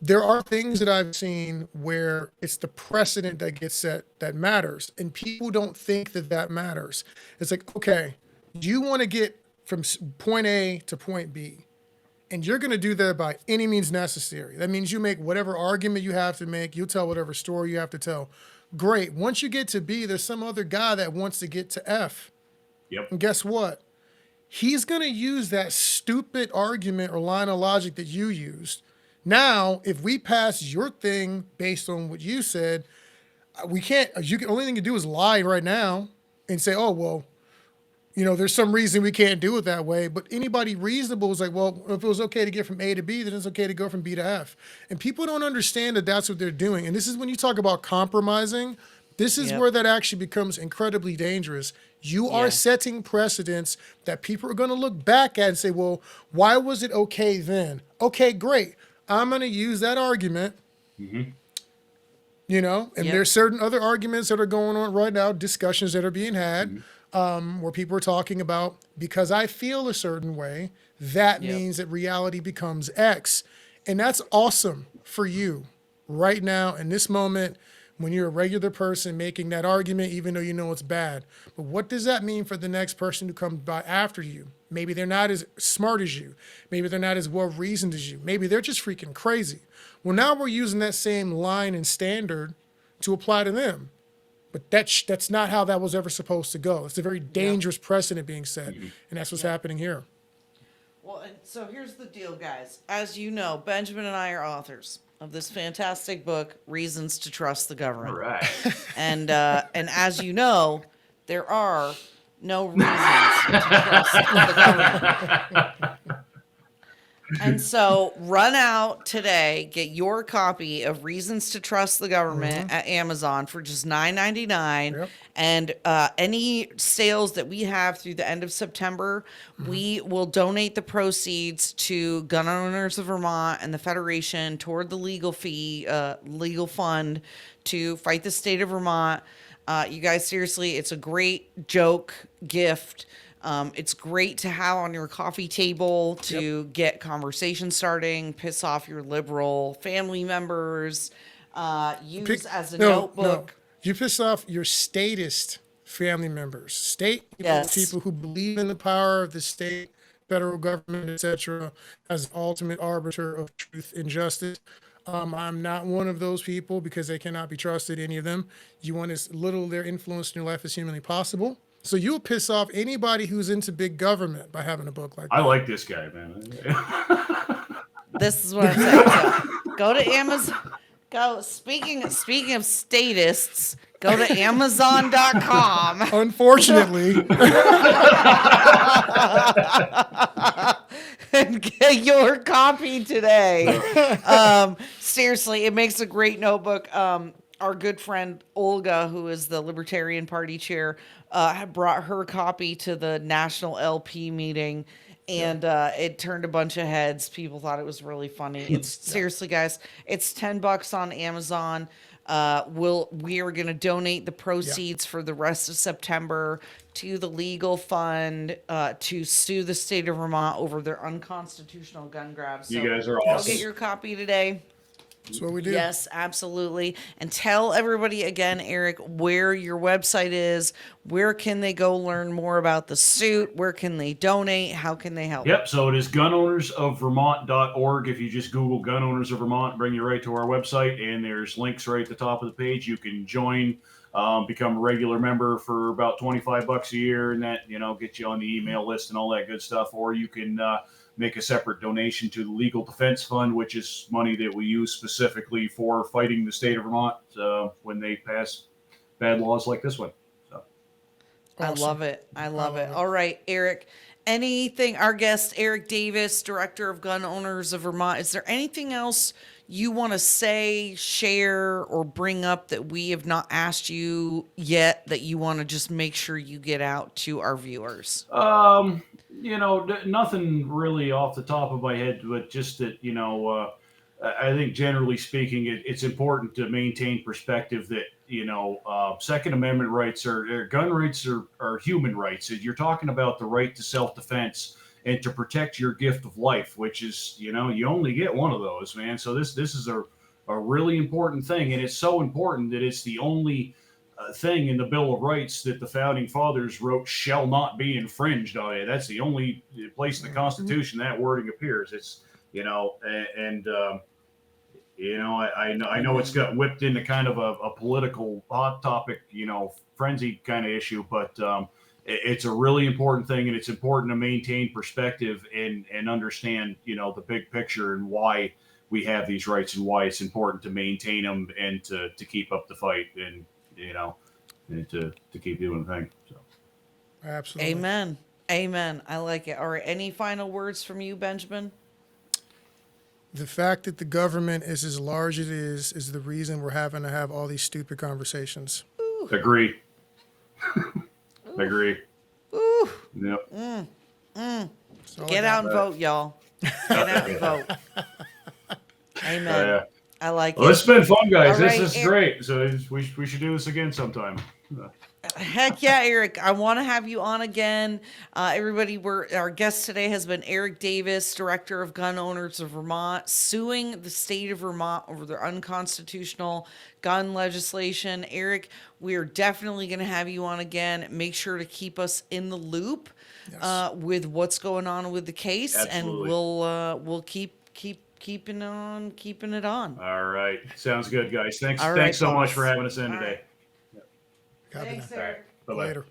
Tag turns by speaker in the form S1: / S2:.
S1: there are things that I've seen where it's the precedent that gets set that matters, and people don't think that that matters. It's like, okay, you want to get from point A to point B, and you're going to do that by any means necessary. That means you make whatever argument you have to make, you tell whatever story you have to tell. Great. Once you get to B, there's some other guy that wants to get to F.
S2: Yep.
S1: And guess what? He's going to use that stupid argument or line of logic that you used. Now, if we pass your thing based on what you said, we can't. You can only thing you can do is lie right now and say, "Oh well, there's some reason we can't do it that way." But anybody reasonable is like, "Well, if it was okay to get from A to B, then it's okay to go from B to F." And people don't understand that that's what they're doing. And this is when you talk about compromising. This is
S3: Yep.
S1: where that actually becomes incredibly dangerous. You are
S3: Yeah.
S1: setting precedents that people are going to look back at and say, well, why was it okay then? Okay, great. I'm going to use that argument,
S2: Mm-hmm.
S1: And
S3: Yep.
S1: there's certain other arguments that are going on right now, discussions that are being had,
S2: Mm-hmm.
S1: where people are talking about, because I feel a certain way, that
S3: Yep.
S1: means that reality becomes X. And that's awesome for you right now in this moment when you're a regular person making that argument, even though you know it's bad. But what does that mean for the next person who comes by after you? Maybe they're not as smart as you. Maybe they're not as well reasoned as you. Maybe they're just freaking crazy. Well, now we're using that same line and standard to apply to them. But that's not how that was ever supposed to go. It's a very dangerous precedent being set. And that's what's happening here.
S3: Well, and so here's the deal, guys. As you know, Benjamin and I are authors of this fantastic book, Reasons to Trust the
S2: All
S3: Government.
S2: right.
S3: And as you know, there are no reasons to trust the government. And so run out today, get your copy of Reasons to Trust the Government at Amazon for just $9.99.
S1: Yep.
S3: And any sales that we have through the end of September, we will donate the proceeds to Gun Owners of Vermont and the Federation toward the legal fund to fight the state of Vermont. You guys, seriously, it's a great joke gift. It's great to have on your coffee table to get conversation starting, piss off your liberal family members, use as a notebook.
S1: You piss off your statist family members.
S3: Yes.
S1: People who believe in the power of the state, federal government, etc., as ultimate arbiter of truth and justice. I'm not one of those people because they cannot be trusted, any of them. You want as little of their influence in your life as humanly possible. So you'll piss off anybody who's into big government by having a book like that.
S2: I like this guy, man.
S3: This is what I'm saying. So go to Amazon. Go. Speaking of statists, go to Amazon.com.
S1: Unfortunately,
S3: and get your copy today. Seriously, it makes a great notebook. Our good friend Olga, who is the Libertarian Party chair, had brought her copy to the National LP meeting, and it turned a bunch of heads. People thought it was really funny. It's seriously, guys, it's $10 on Amazon. We are going to donate the proceeds for the rest of September to the legal fund to sue the state of Vermont over their unconstitutional gun grabs. So
S2: You guys are
S3: go
S2: awesome.
S3: get your copy today.
S1: that's what we do.
S3: Yes, absolutely. And tell everybody again, Eric, where your website is. Where can they go learn more about the suit? Where can they donate? How can they help?
S2: Yep, so it is gunownersofvermont.org. If you just Google Gun Owners of Vermont, bring you right to our website, and there's links right at the top of the page. You can join, become a regular member for about $25 a year, and that, get you on the email list and all that good stuff. Or you can make a separate donation to the Legal Defense Fund, which is money that we use specifically for fighting the state of Vermont when they pass bad laws like this one. So.
S3: I
S1: Awesome.
S3: love it. I love it. All right, Eric. Anything, our guest, Eric Davis, Director of Gun Owners of Vermont, is there anything else you want to say, share, or bring up that we have not asked you yet that you want to just make sure you get out to our viewers?
S2: Nothing really off the top of my head, but just that, I think generally speaking, it's important to maintain perspective that, Second Amendment rights gun rights are human rights. You're talking about the right to self-defense. and to protect your gift of life, which is, you only get one of those, man. So this is a really important thing, and it's so important that it's the only thing in the Bill of Rights that the founding fathers wrote shall not be infringed on it. That's the only place in the Constitution that wording appears. It's, I know it's got whipped into kind of a political hot topic, frenzy kind of issue, but it's a really important thing, and it's important to maintain perspective and understand, the big picture and why we have these rights and why it's important to maintain them and to keep up the fight and and to keep doing the thing. So.
S1: Absolutely.
S3: Amen. Amen. I like it. All right. Any final words from you, Benjamin?
S1: The fact that the government is as large as it is the reason we're having to have all these stupid conversations.
S3: Ooh.
S2: Agree. Agree.
S3: Ooh.
S2: Yep.
S3: Get out and vote, y'all. Get out and vote. Amen. I like
S2: Well,
S3: it.
S2: it's been fun, guys.
S3: All
S2: This
S3: right,
S2: is great. So we should do this again sometime.
S3: Heck yeah, Eric. I want to have you on again. Everybody, our guest today has been Eric Davis, Director of Gun Owners of Vermont, suing the state of Vermont over their unconstitutional gun legislation. Eric, we are definitely going to have you on again. Make sure to keep us in the loop with what's going on with the case.
S2: Absolutely.
S3: And we'll keep keeping it on.
S2: All right. Sounds good, guys. Thanks
S3: All right,
S2: so much
S3: boss.
S2: for having us in
S3: All
S2: today.
S3: right.
S1: Copy
S3: Thanks,
S1: that.
S3: Eric.
S2: Bye-bye.
S1: Later.